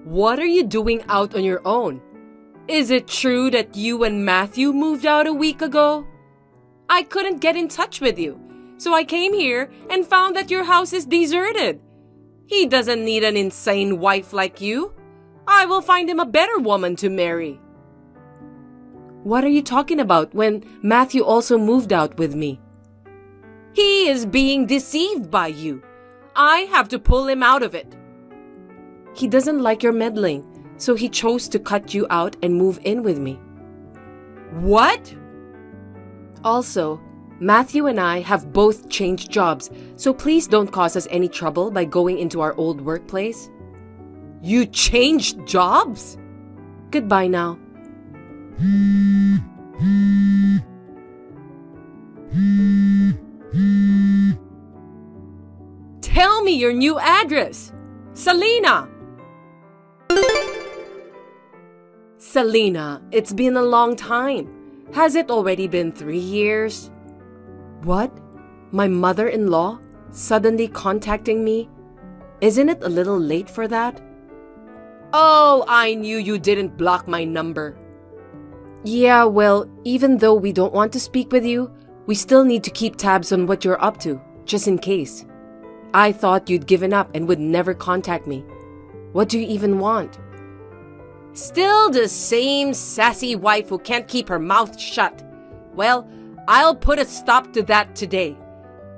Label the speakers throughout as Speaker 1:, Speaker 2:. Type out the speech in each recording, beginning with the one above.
Speaker 1: What are you doing out on your own? Is it true that you and Matthew moved out a week ago? I couldn't get in touch with you, so I came here and found that your house is deserted. He doesn't need an insane wife like you. I will find him a better woman to marry. What are you talking about when Matthew also moved out with me? He is being deceived by you. I have to pull him out of it. He doesn't like your meddling, so he chose to cut you out and move in with me. What? Also, Matthew and I have both changed jobs, so please don't cause us any trouble by going into our old workplace. You changed jobs? Goodbye now. Tell me your new address. Selena! Selena, it's been a long time. Has it already been 3 years? What? My mother-in-law suddenly contacting me? Isn't it a little late for that? Oh, I knew you didn't block my number. Yeah, well, even though we don't want to speak with you, we still need to keep tabs on what you're up to, just in case. I thought you'd given up and would never contact me. What do you even want? Still the same sassy wife who can't keep her mouth shut. Well, I'll put a stop to that today.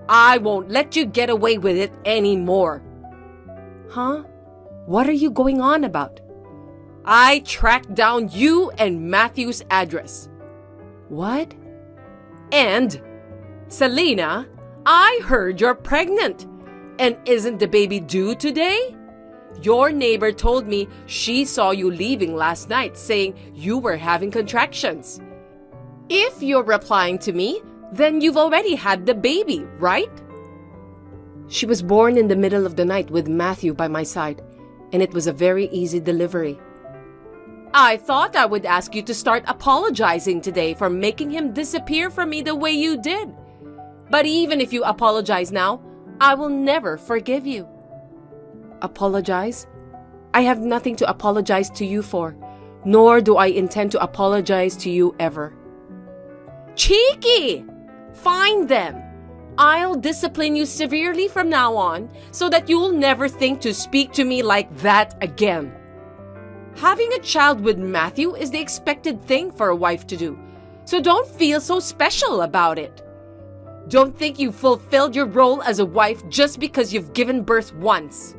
Speaker 1: I won't let you get away with it anymore. Huh? What are you going on about? I tracked down you and Matthew's address. What? And, Selena, I heard you're pregnant. And isn't the baby due today? Your neighbor told me she saw you leaving last night, saying you were having contractions. If you're replying to me, then you've already had the baby, right? She was born in the middle of the night with Matthew by my side, and it was a very easy delivery. I thought I would ask you to start apologizing today for making him disappear from me the way you did. But even if you apologize now, I will never forgive you. Apologize? I have nothing to apologize to you for, nor do I intend to apologize to you ever. Cheeky! Find them. I'll discipline you severely from now on so that you'll never think to speak to me like that again. Having a child with Matthew is the expected thing for a wife to do, so don't feel so special about it. Don't think you've fulfilled your role as a wife just because you've given birth once.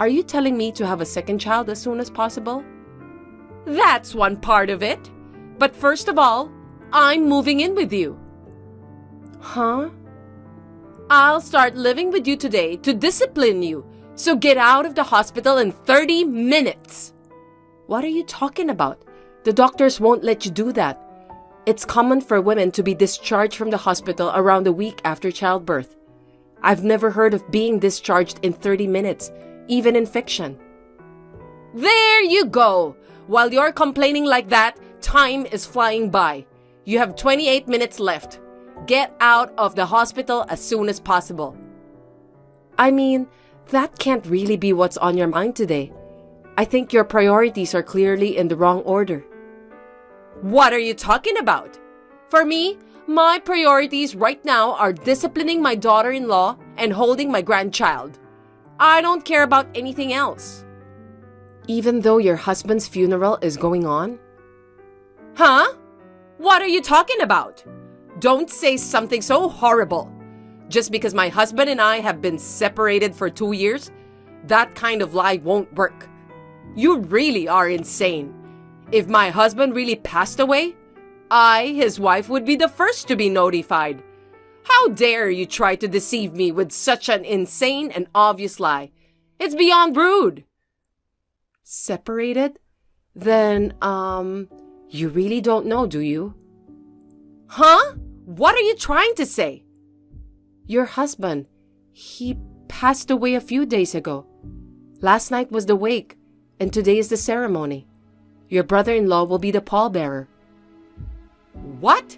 Speaker 1: Are you telling me to have a second child as soon as possible? That's one part of it. But first of all, I'm moving in with you. Huh? I'll start living with you today to discipline you. So get out of the hospital in 30 minutes. What are you talking about? The doctors won't let you do that. It's common for women to be discharged from the hospital around a week after childbirth. I've never heard of being discharged in 30 minutes, even in fiction. There you go! While you're complaining like that, time is flying by. You have 28 minutes left. Get out of the hospital as soon as possible. I mean, that can't really be what's on your mind today. I think your priorities are clearly in the wrong order. What are you talking about? For me, my priorities right now are disciplining my daughter-in-law and holding my grandchild. I don't care about anything else. Even though your husband's funeral is going on? Huh? What are you talking about? Don't say something so horrible. Just because my husband and I have been separated for 2 years, that kind of lie won't work. You really are insane. If my husband really passed away, I, his wife, would be the first to be notified. How dare you try to deceive me with such an insane and obvious lie? It's beyond rude. Separated? Then, you really don't know, do you? Huh? What are you trying to say? Your husband, he passed away a few days ago. Last night was the wake, and today is the ceremony. Your brother-in-law will be the pallbearer. What?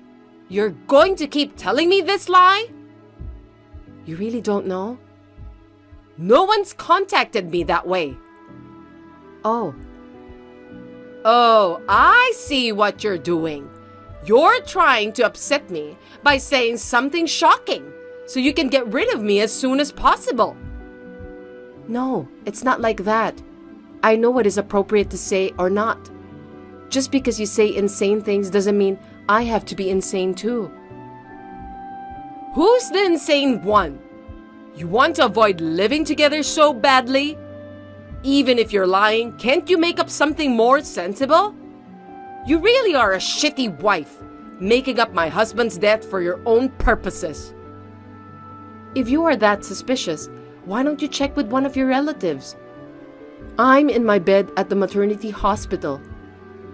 Speaker 1: You're going to keep telling me this lie? You really don't know? No one's contacted me that way. Oh. Oh, I see what you're doing. You're trying to upset me by saying something shocking so you can get rid of me as soon as possible. No, it's not like that. I know what is appropriate to say or not. Just because you say insane things doesn't mean I have to be insane too. Who's the insane one? You want to avoid living together so badly? Even if you're lying, can't you make up something more sensible? You really are a shitty wife, making up my husband's death for your own purposes. If you are that suspicious, why don't you check with one of your relatives? I'm in my bed at the maternity hospital.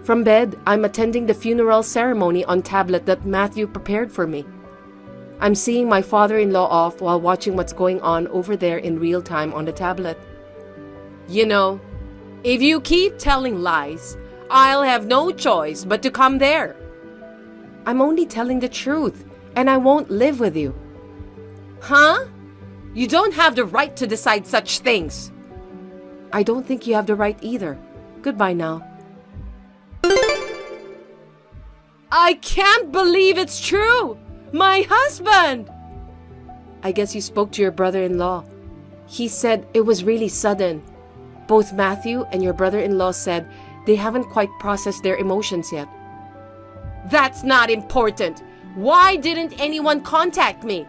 Speaker 1: From bed, I'm attending the funeral ceremony on tablet that Matthew prepared for me. I'm seeing my father-in-law off while watching what's going on over there in real time on the tablet. You know, if you keep telling lies, I'll have no choice but to come there. I'm only telling the truth, and I won't live with you. Huh? You don't have the right to decide such things. I don't think you have the right either. Goodbye now. I can't believe it's true! My husband! I guess you spoke to your brother-in-law. He said it was really sudden. Both Matthew and your brother-in-law said they haven't quite processed their emotions yet. That's not important. Why didn't anyone contact me?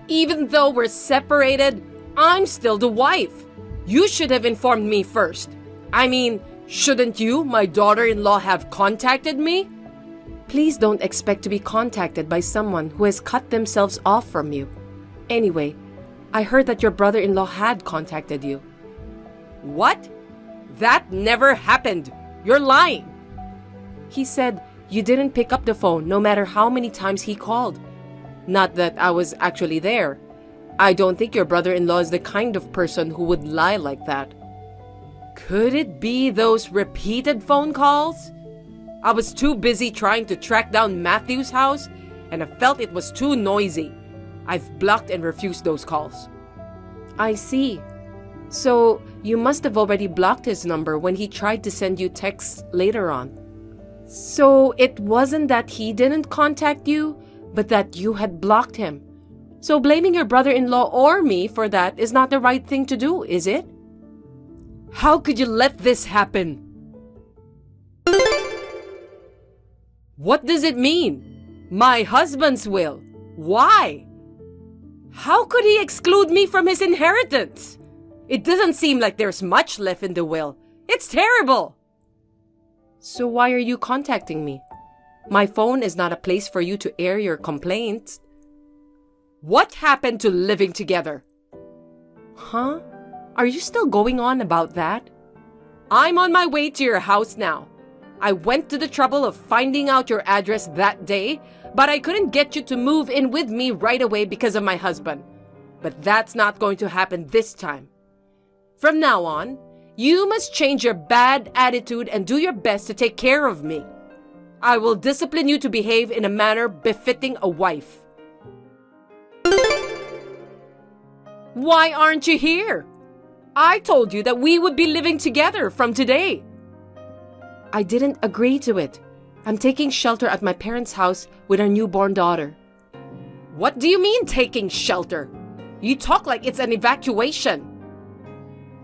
Speaker 1: Even though we're separated, I'm still the wife. You should have informed me first. I mean, shouldn't you, my daughter-in-law, have contacted me? Please don't expect to be contacted by someone who has cut themselves off from you. Anyway, I heard that your brother-in-law had contacted you. What? That never happened. You're lying. He said you didn't pick up the phone no matter how many times he called. Not that I was actually there. I don't think your brother-in-law is the kind of person who would lie like that. Could it be those repeated phone calls? I was too busy trying to track down Matthew's house, and I felt it was too noisy. I've blocked and refused those calls. I see. So, you must have already blocked his number when he tried to send you texts later on. So, it wasn't that he didn't contact you, but that you had blocked him. So, blaming your brother-in-law or me for that is not the right thing to do, is it? How could you let this happen? What does it mean? My husband's will. Why? How could he exclude me from his inheritance? It doesn't seem like there's much left in the will. It's terrible. So why are you contacting me? My phone is not a place for you to air your complaints. What happened to living together? Huh? Are you still going on about that? I'm on my way to your house now. I went to the trouble of finding out your address that day, but I couldn't get you to move in with me right away because of my husband. But that's not going to happen this time. From now on, you must change your bad attitude and do your best to take care of me. I will discipline you to behave in a manner befitting a wife. Why aren't you here? I told you that we would be living together from today. I didn't agree to it. I'm taking shelter at my parents' house with our newborn daughter. What do you mean taking shelter? You talk like it's an evacuation.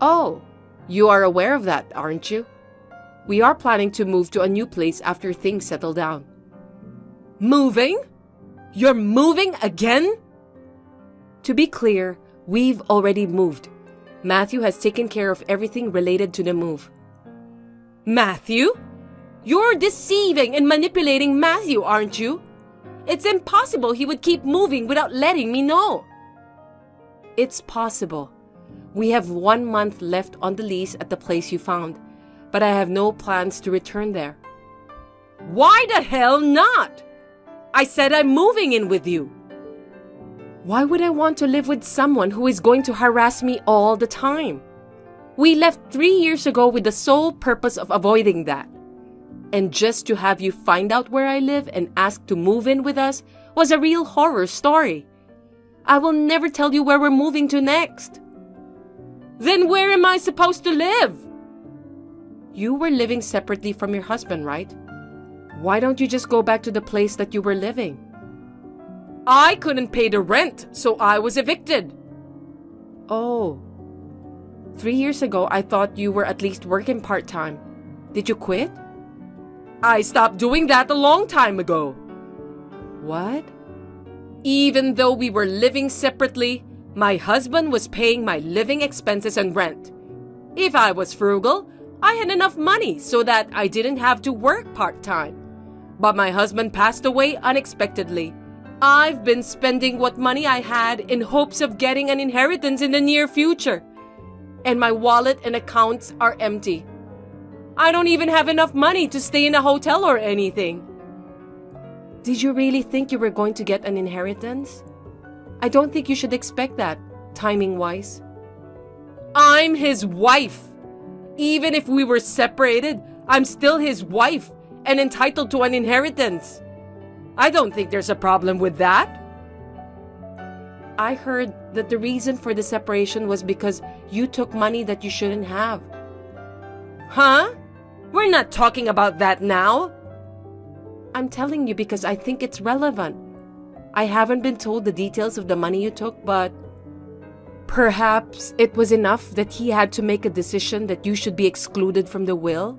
Speaker 1: Oh, you are aware of that, aren't you? We are planning to move to a new place after things settle down. Moving? You're moving again? To be clear, we've already moved. Matthew has taken care of everything related to the move. Matthew? You're deceiving and manipulating Matthew, aren't you? It's impossible he would keep moving without letting me know. It's possible. We have 1 month left on the lease at the place you found, but I have no plans to return there. Why the hell not? I said I'm moving in with you. Why would I want to live with someone who is going to harass me all the time? We left 3 years ago with the sole purpose of avoiding that. And just to have you find out where I live and ask to move in with us was a real horror story. I will never tell you where we're moving to next. Then where am I supposed to live? You were living separately from your husband, right? Why don't you just go back to the place that you were living? I couldn't pay the rent, so I was evicted. Oh. 3 years ago, I thought you were at least working part-time. Did you quit? I stopped doing that a long time ago. What? Even though we were living separately, my husband was paying my living expenses and rent. If I was frugal, I had enough money so that I didn't have to work part-time. But my husband passed away unexpectedly. I've been spending what money I had in hopes of getting an inheritance in the near future. And my wallet and accounts are empty. I don't even have enough money to stay in a hotel or anything. Did you really think you were going to get an inheritance? I don't think you should expect that, timing-wise. I'm his wife. Even if we were separated, I'm still his wife and entitled to an inheritance. I don't think there's a problem with that. I heard that the reason for the separation was because you took money that you shouldn't have. Huh? We're not talking about that now. I'm telling you because I think it's relevant. I haven't been told the details of the money you took, but perhaps it was enough that he had to make a decision that you should be excluded from the will?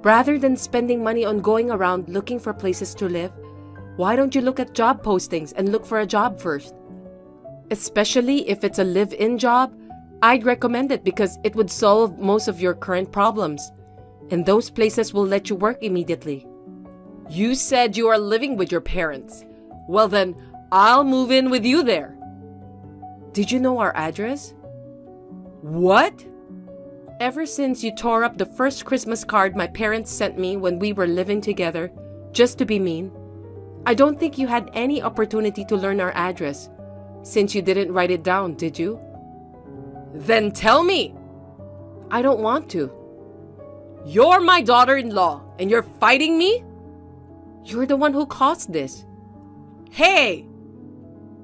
Speaker 1: Rather than spending money on going around looking for places to live, why don't you look at job postings and look for a job first? Especially if it's a live-in job, I'd recommend it because it would solve most of your current problems. And those places will let you work immediately. You said you are living with your parents. Well then, I'll move in with you there. Did you know our address? What? Ever since you tore up the first Christmas card my parents sent me when we were living together, just to be mean, I don't think you had any opportunity to learn our address, since you didn't write it down, did you? Then tell me. I don't want to. You're my daughter-in-law, and you're fighting me? You're the one who caused this. Hey!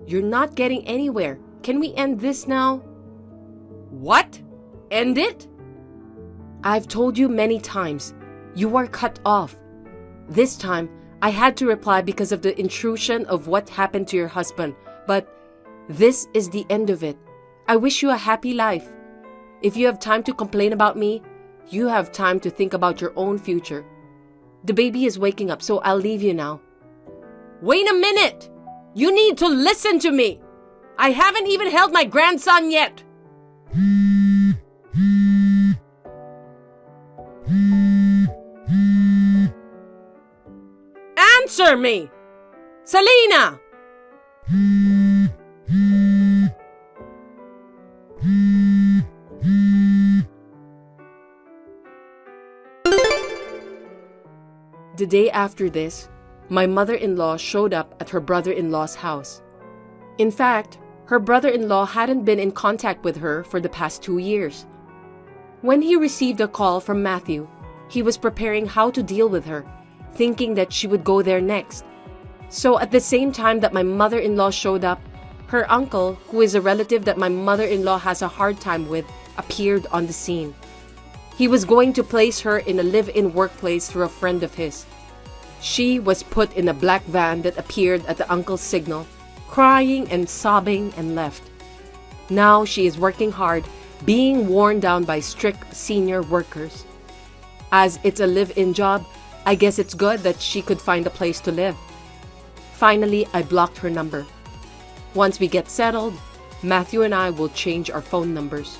Speaker 1: You're not getting anywhere. Can we end this now? What? End it? I've told you many times. You are cut off. This time, I had to reply because of the intrusion of what happened to your husband. But this is the end of it. I wish you a happy life. If you have time to complain about me, you have time to think about your own future. The baby is waking up, so I'll leave you now. Wait a minute! You need to listen to me! I haven't even held my grandson yet! Answer me! Selena! The day after this, my mother-in-law showed up at her brother-in-law's house. In fact, her brother-in-law hadn't been in contact with her for the past 2 years. When he received a call from Matthew, he was preparing how to deal with her, thinking that she would go there next. So at the same time that my mother-in-law showed up, her uncle, who is a relative that my mother-in-law has a hard time with, appeared on the scene. He was going to place her in a live-in workplace through a friend of his. She was put in a black van that appeared at the uncle's signal, crying and sobbing, and left. Now she is working hard, being worn down by strict senior workers. As it's a live-in job, I guess it's good that she could find a place to live. Finally, I blocked her number. Once we get settled, Matthew and I will change our phone numbers.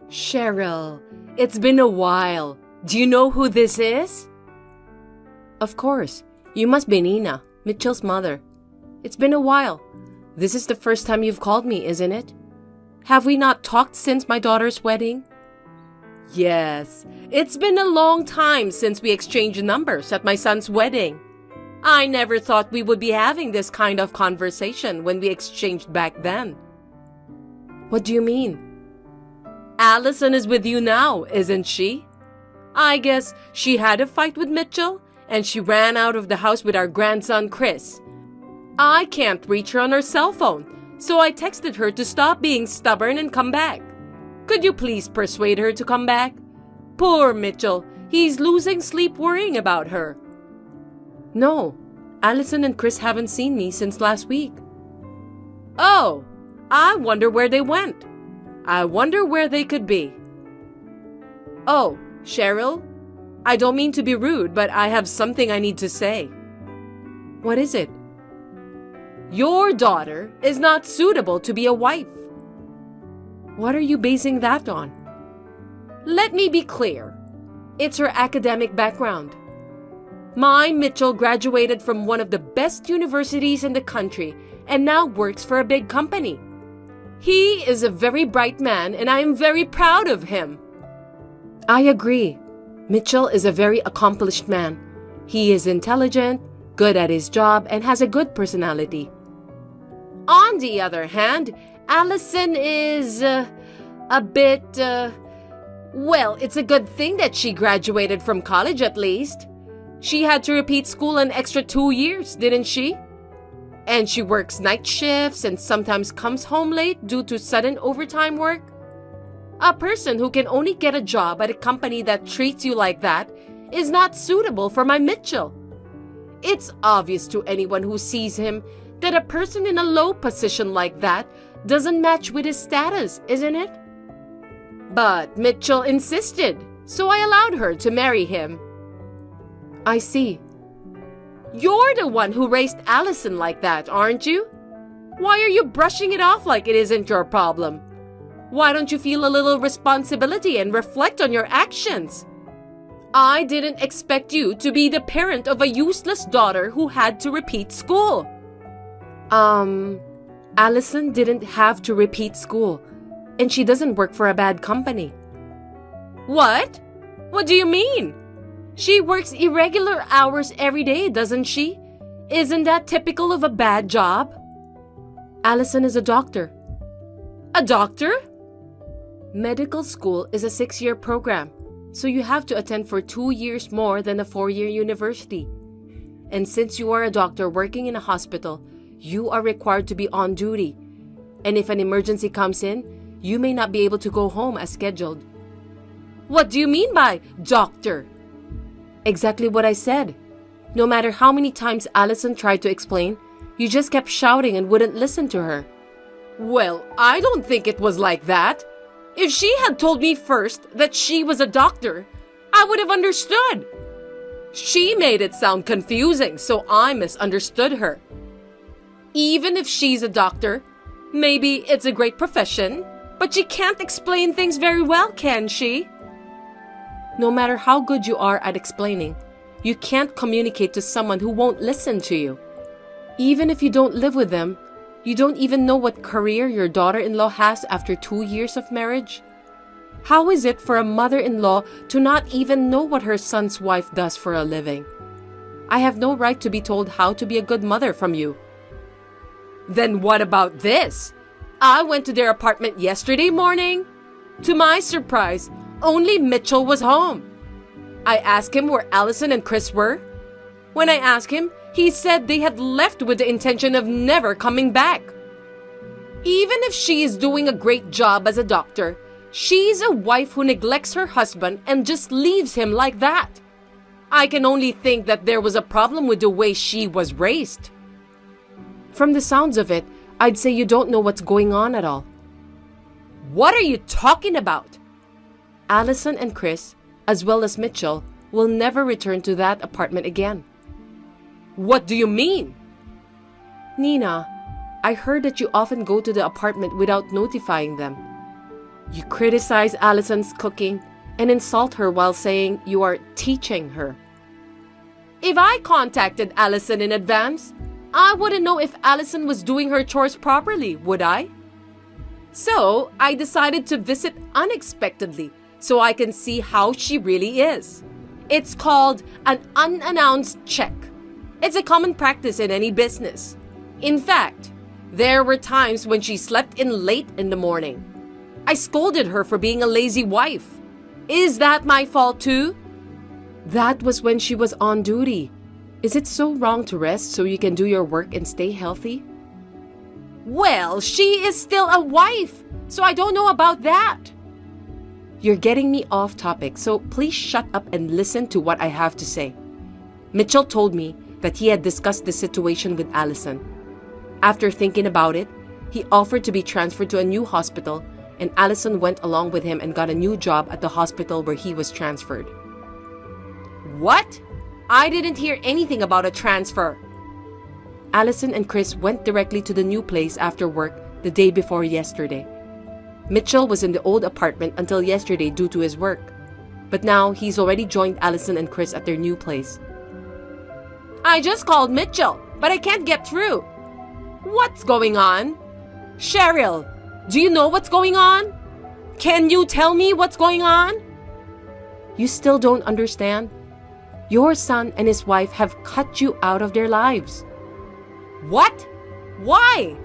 Speaker 1: Cheryl, it's been a while. Do you know who this is? Of course. You must be Nina, Mitchell's mother. It's been a while. This is the first time you've called me, isn't it? Have we not talked since my daughter's wedding? Yes, it's been a long time since we exchanged numbers at my son's wedding. I never thought we would be having this kind of conversation when we exchanged back then. What do you mean? Allison is with you now, isn't she? I guess she had a fight with Mitchell and she ran out of the house with our grandson Chris. I can't reach her on her cell phone, So I texted her to stop being stubborn and come back. Could you please persuade her to come back? Poor Mitchell, he's losing sleep worrying about her. No, Allison and Chris haven't seen me since last week. Oh, I wonder where they went. I wonder where they could be. Oh, Cheryl, I don't mean to be rude, but I have something I need to say. What is it? Your daughter is not suitable to be a wife. What are you basing that on? Let me be clear. It's her academic background. My Mitchell graduated from one of the best universities in the country and now works for a big company. He is a very bright man and I am very proud of him. I agree. Mitchell is a very accomplished man. He is intelligent, good at his job, and has a good personality. On the other hand, Allison is a bit, well, it's a good thing that she graduated from college at least. She had to repeat school an extra 2 years, didn't she? And she works night shifts and sometimes comes home late due to sudden overtime work. A person who can only get a job at a company that treats you like that is not suitable for my Mitchell. It's obvious to anyone who sees him that a person in a low position like that doesn't match with his status, isn't it? But Mitchell insisted, so I allowed her to marry him. I see. You're the one who raised Allison like that, aren't you? Why are you brushing it off like it isn't your problem? Why don't you feel a little responsibility and reflect on your actions? I didn't expect you to be the parent of a useless daughter who had to repeat school. Allison didn't have to repeat school, and she doesn't work for a bad company. What? What do you mean? She works irregular hours every day, doesn't she? Isn't that typical of a bad job? Allison is a doctor. A doctor? Medical school is a 6-year program, so you have to attend for 2 years more than a 4-year university. And since you are a doctor working in a hospital, you are required to be on duty. And if an emergency comes in, you may not be able to go home as scheduled. What do you mean by doctor? Exactly what I said. No matter how many times Allison tried to explain, you just kept shouting and wouldn't listen to her. Well, I don't think it was like that. If she had told me first that she was a doctor, I would have understood. She made it sound confusing, so I misunderstood her. Even if she's a doctor, maybe it's a great profession, but she can't explain things very well, can she? No matter how good you are at explaining, you can't communicate to someone who won't listen to you. Even if you don't live with them, you don't even know what career your daughter-in-law has after 2 years of marriage. How is it for a mother-in-law to not even know what her son's wife does for a living? I have no right to be told how to be a good mother from you. Then what about this? I went to their apartment yesterday morning. To my surprise, only Mitchell was home. I asked him where Allison and Chris were. When I asked him, he said they had left with the intention of never coming back. Even if she is doing a great job as a doctor, she's a wife who neglects her husband and just leaves him like that. I can only think that there was a problem with the way she was raised. From the sounds of it, I'd say you don't know what's going on at all. What are you talking about? Allison and Chris, as well as Mitchell, will never return to that apartment again. What do you mean? Nina, I heard that you often go to the apartment without notifying them. You criticize Allison's cooking and insult her while saying you are teaching her. If I contacted Allison in advance, I wouldn't know if Allison was doing her chores properly, would I? So, I decided to visit unexpectedly so I can see how she really is. It's called an unannounced check. It's a common practice in any business. In fact, there were times when she slept in late in the morning. I scolded her for being a lazy wife. Is that my fault too? That was when she was on duty. Is it so wrong to rest so you can do your work and stay healthy? Well, she is still a wife, so I don't know about that. You're getting me off topic, so please shut up and listen to what I have to say. Mitchell told me that he had discussed the situation with Allison. After thinking about it, he offered to be transferred to a new hospital, and Allison went along with him and got a new job at the hospital where he was transferred. What? I didn't hear anything about a transfer. Allison and Chris went directly to the new place after work the day before yesterday. Mitchell was in the old apartment until yesterday due to his work, but now he's already joined Allison and Chris at their new place. I just called Mitchell, but I can't get through. What's going on? Cheryl, do you know what's going on? Can you tell me what's going on? You still don't understand? Your son and his wife have cut you out of their lives. What? Why?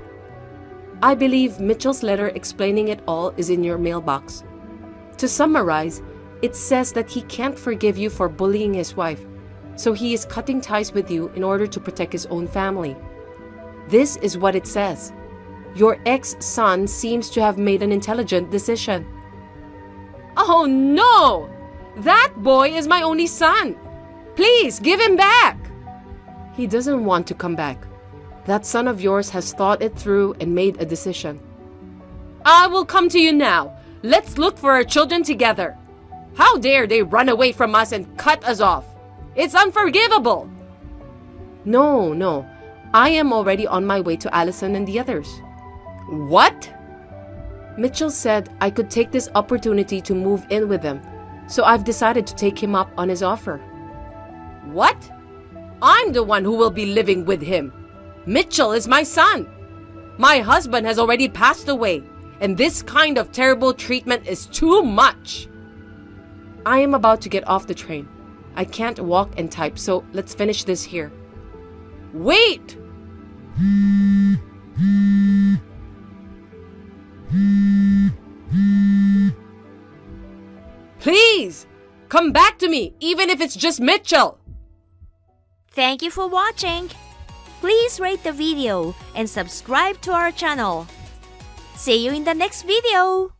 Speaker 1: I believe Mitchell's letter explaining it all is in your mailbox. To summarize, it says that he can't forgive you for bullying his wife, so he is cutting ties with you in order to protect his own family. This is what it says. Your ex-son seems to have made an intelligent decision. Oh no! That boy is my only son. Please, give him back. He doesn't want to come back. That son of yours has thought it through and made a decision. I will come to you now. Let's look for our children together. How dare they run away from us and cut us off? It's unforgivable. No. I am already on my way to Allison and the others. What? Mitchell said I could take this opportunity to move in with them, so I've decided to take him up on his offer. What? I'm the one who will be living with him. Mitchell is my son. My husband has already passed away, and this kind of terrible treatment is too much. I am about to get off the train. I can't walk and type, so let's finish this here. Wait! Please! Come back to me, even if it's just Mitchell!
Speaker 2: Thank you for watching. Please rate the video and subscribe to our channel. See you in the next video.